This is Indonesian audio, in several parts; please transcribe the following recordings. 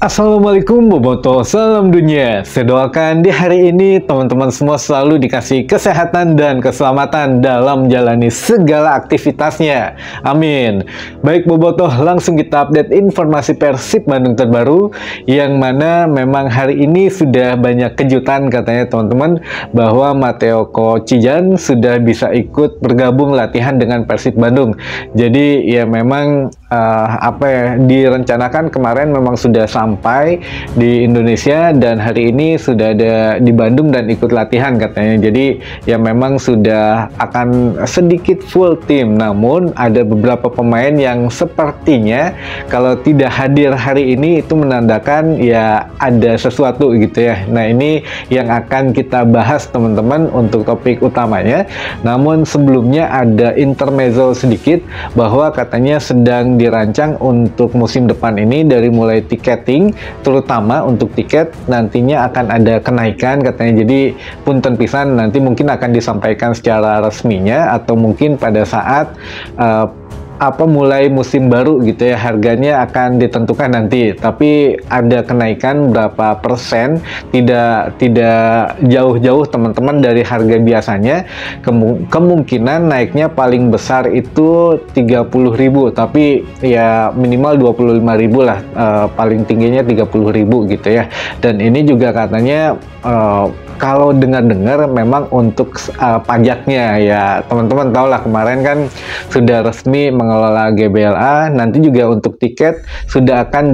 Assalamualaikum Boboto, salam dunia. Saya doakan di hari ini teman-teman semua selalu dikasih kesehatan dan keselamatan dalam menjalani segala aktivitasnya. Amin. Baik Boboto, langsung kita update informasi Persib Bandung terbaru, yang mana memang hari ini sudah banyak kejutan katanya teman-teman, bahwa Matteo Kocijan sudah bisa ikut bergabung latihan dengan Persib Bandung. Jadi ya memang direncanakan kemarin memang sudah sampai di Indonesia dan hari ini sudah ada di Bandung dan ikut latihan katanya. Jadi ya memang sudah akan sedikit full tim, namun ada beberapa pemain yang sepertinya kalau tidak hadir hari ini itu menandakan ya ada sesuatu gitu ya. Nah, ini yang akan kita bahas teman-teman untuk topik utamanya. Namun sebelumnya ada intermezzo sedikit bahwa katanya sedang dirancang untuk musim depan ini, dari mulai tiketing, terutama untuk tiket nantinya akan ada kenaikan katanya. Jadi punten pisan, nanti mungkin akan disampaikan secara resminya atau mungkin pada saat mulai musim baru gitu ya, harganya akan ditentukan nanti, tapi ada kenaikan berapa persen, tidak jauh-jauh teman-teman dari harga biasanya. Kemungkinan naiknya paling besar itu 30.000, tapi ya minimal 25.000 lah, paling tingginya 30.000 gitu ya. Dan ini juga katanya kalau dengar-dengar memang untuk pajaknya ya teman-teman tahu lah, kemarin kan sudah resmi mengelola GBLA. Nanti juga untuk tiket sudah akan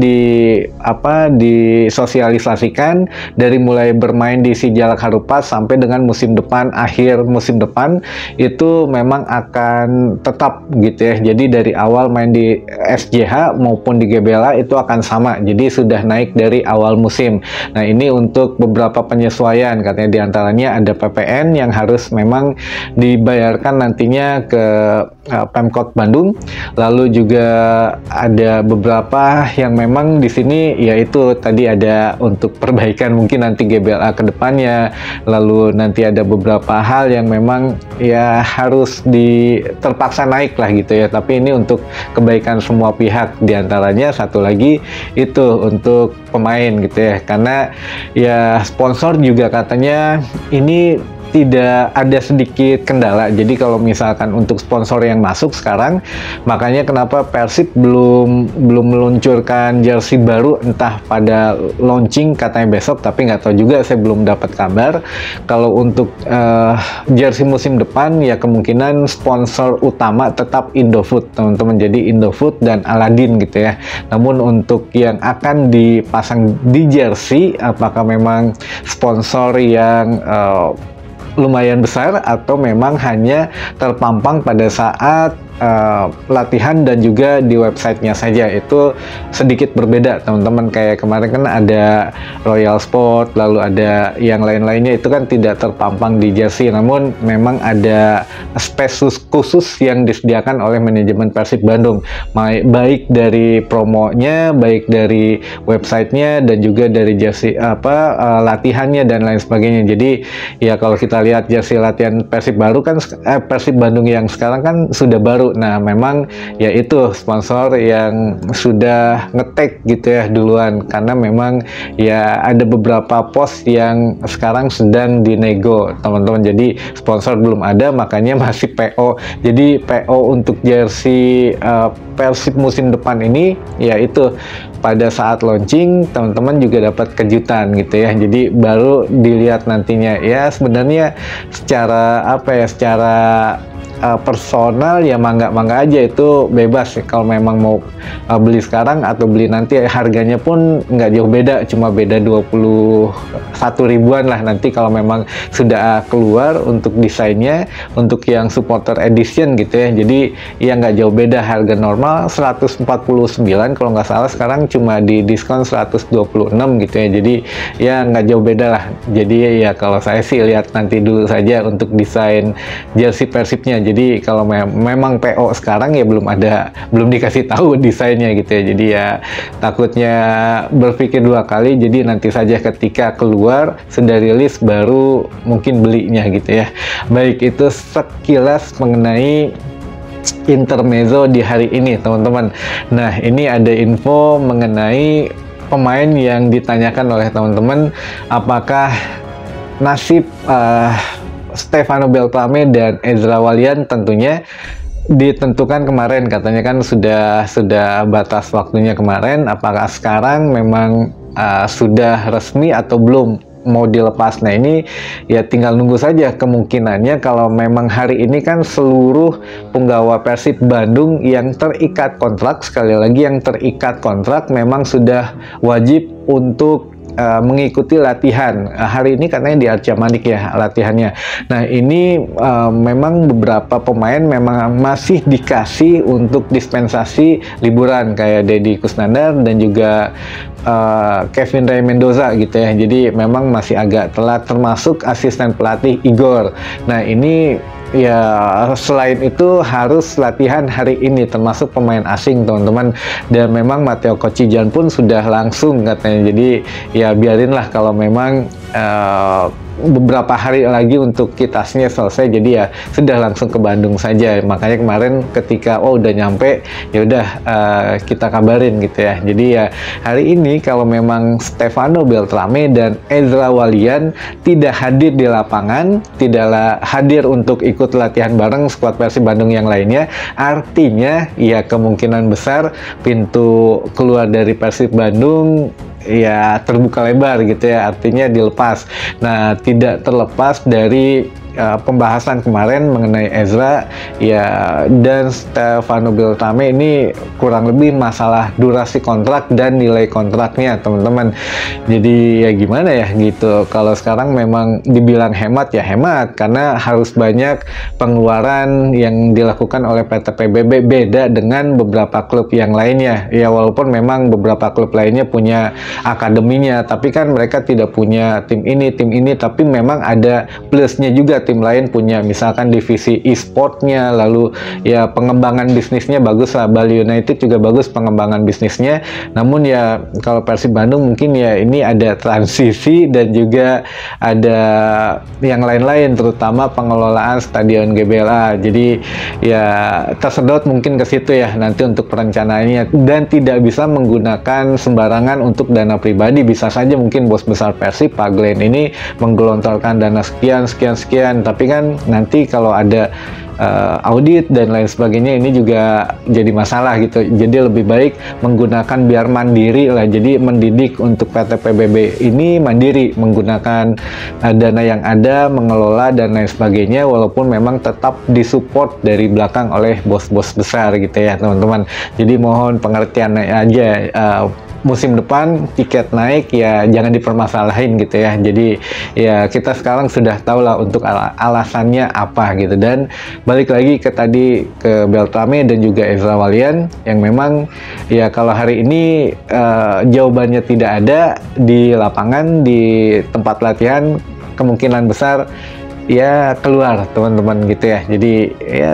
disosialisasikan dari mulai bermain di Sijalak Harupat sampai dengan musim depan, akhir musim depan itu memang akan tetap gitu ya. Jadi dari awal main di SJH maupun di GBLA itu akan sama, jadi sudah naik dari awal musim. Nah, ini untuk beberapa penyesuaian, katanya diantaranya ada PPN yang harus memang dibayarkan nantinya ke Pemkot Bandung. Lalu juga ada beberapa yang memang di sini yaitu tadi ada untuk perbaikan mungkin nanti GBLA ke depannya. Lalu nanti ada beberapa hal yang memang ya harus terpaksa naik lah gitu ya, tapi ini untuk kebaikan semua pihak. Diantaranya satu lagi itu untuk pemain gitu ya, karena ya sponsor juga katanya ini tidak ada sedikit kendala. Jadi kalau misalkan untuk sponsor yang masuk sekarang, makanya kenapa Persib belum meluncurkan jersey baru, entah pada launching katanya besok, tapi nggak tahu juga, saya belum dapat kabar. Kalau untuk jersey musim depan ya kemungkinan sponsor utama tetap Indofood teman-teman, jadi Indofood dan Aladin gitu ya. Namun untuk yang akan dipasang di jersey, apakah memang sponsor yang lumayan besar atau memang hanya terpampang pada saat latihan dan juga di websitenya saja, itu sedikit berbeda teman-teman. Kayak kemarin kan ada Royal Sport, lalu ada yang lain-lainnya, itu kan tidak terpampang di jersey, namun memang ada space khusus yang disediakan oleh manajemen Persib Bandung, baik dari promonya, baik dari websitenya, dan juga dari jersey latihannya dan lain sebagainya. Jadi ya kalau kita lihat jersey latihan Persib baru kan Persib Bandung yang sekarang kan sudah baru. Nah, memang ya itu sponsor yang sudah ngetek gitu ya duluan, karena memang ya ada beberapa pos yang sekarang sedang dinego teman-teman. Jadi sponsor belum ada, makanya masih PO. Jadi PO untuk jersey Persib musim depan ini ya itu pada saat launching teman-teman juga dapat kejutan gitu ya. Jadi baru dilihat nantinya. Ya sebenarnya secara secara personal ya mangga aja, itu bebas ya. Kalau memang mau beli sekarang atau beli nanti, harganya pun nggak jauh beda, cuma beda 21 ribuan lah nanti kalau memang sudah keluar untuk desainnya, untuk yang supporter edition gitu ya. Jadi ya nggak jauh beda, harga normal 149 kalau nggak salah, sekarang cuma di diskon 126 gitu ya. Jadi ya nggak jauh beda lah. Jadi ya kalau saya sih lihat nanti dulu saja untuk desain jersey Persibnya. Jadi kalau memang PO sekarang ya belum dikasih tahu desainnya gitu ya. Jadi ya takutnya berpikir dua kali. Jadi nanti saja ketika keluar sudah rilis baru mungkin belinya gitu ya. Baik, itu sekilas mengenai intermezzo di hari ini teman-teman. Nah, ini ada info mengenai pemain yang ditanyakan oleh teman-teman, apakah nasib Stefano Beltrame dan Ezra Walian tentunya ditentukan kemarin, katanya kan sudah batas waktunya kemarin. Apakah sekarang memang sudah resmi atau belum mau dilepas? Nah ini ya tinggal nunggu saja. Kemungkinannya kalau memang hari ini kan seluruh penggawa Persib Bandung yang terikat kontrak, sekali lagi yang terikat kontrak memang sudah wajib untuk mengikuti latihan. Hari ini katanya di Arca Manik ya latihannya. Nah ini memang beberapa pemain memang masih dikasih untuk dispensasi liburan kayak Deddy Kusnandar dan juga Kevin Rey Mendoza gitu ya. Jadi memang masih agak telat, termasuk asisten pelatih Igor. Nah ini ya selain itu harus latihan hari ini, termasuk pemain asing teman-teman. Dan memang Matteo Kocijan pun sudah langsung katanya. Jadi ya biarinlah kalau memang beberapa hari lagi untuk kitasnya selesai, jadi ya sudah langsung ke Bandung saja. Makanya kemarin ketika udah nyampe ya udah kita kabarin gitu ya. Jadi ya hari ini kalau memang Stefano Beltrame dan Ezra Walian tidak hadir di lapangan, tidaklah hadir untuk ikut latihan bareng skuad Persib Bandung yang lainnya, artinya ya kemungkinan besar pintu keluar dari Persib Bandung ya terbuka lebar gitu ya, artinya dilepas. Nah tidak terlepas dari pembahasan kemarin mengenai Ezra ya dan Stefano Beltrame, ini kurang lebih masalah durasi kontrak dan nilai kontraknya teman-teman. Jadi ya gimana ya gitu, kalau sekarang memang dibilang hemat ya hemat, karena harus banyak pengeluaran yang dilakukan oleh PT PBB, beda dengan beberapa klub yang lainnya ya. Walaupun memang beberapa klub lainnya punya akademinya, tapi kan mereka tidak punya tim ini, tapi memang ada plusnya juga. Tim lain punya misalkan divisi e-sportnya, lalu ya pengembangan bisnisnya bagus lah. Bali United juga bagus pengembangan bisnisnya. Namun ya kalau Persib Bandung mungkin ya ini ada transisi dan juga ada yang lain-lain, terutama pengelolaan Stadion GBLA. Jadi ya tersedot mungkin ke situ ya nanti untuk perencanaannya, dan tidak bisa menggunakan sembarangan untuk dana pribadi. Bisa saja mungkin bos besar Persib Pak Glenn ini menggelontorkan dana sekian, tapi kan nanti kalau ada audit dan lain sebagainya ini juga jadi masalah gitu. Jadi lebih baik menggunakan biar mandiri lah. Jadi mendidik untuk PT PBB ini mandiri, menggunakan dana yang ada, mengelola dan lain sebagainya, walaupun memang tetap disupport dari belakang oleh bos-bos besar gitu ya teman-teman. Jadi mohon pengertian aja. Musim depan tiket naik ya jangan dipermasalahin gitu ya. Jadi ya kita sekarang sudah tahu lah untuk alasannya apa gitu. Dan balik lagi ke tadi ke Beltrame dan juga Ezra Walian yang memang ya kalau hari ini jawabannya tidak ada di lapangan, di tempat latihan, kemungkinan besar ya keluar teman-teman gitu ya. Jadi ya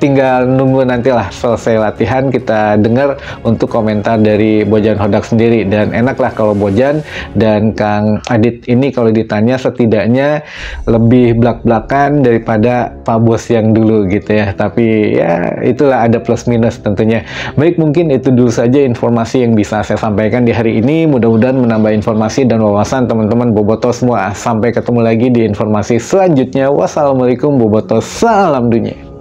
tinggal nunggu nantilah selesai latihan kita dengar untuk komentar dari Bojan Hodak sendiri. Dan enaklah kalau Bojan dan Kang Adit ini kalau ditanya setidaknya lebih belak-belakan daripada Pak Bos yang dulu gitu ya. Tapi ya itulah ada plus minus tentunya. Baik, mungkin itu dulu saja informasi yang bisa saya sampaikan di hari ini. Mudah-mudahan menambah informasi dan wawasan teman-teman Boboto semua. Sampai ketemu lagi di informasi selanjutnya. Wassalamualaikum Boboto, salam dunia.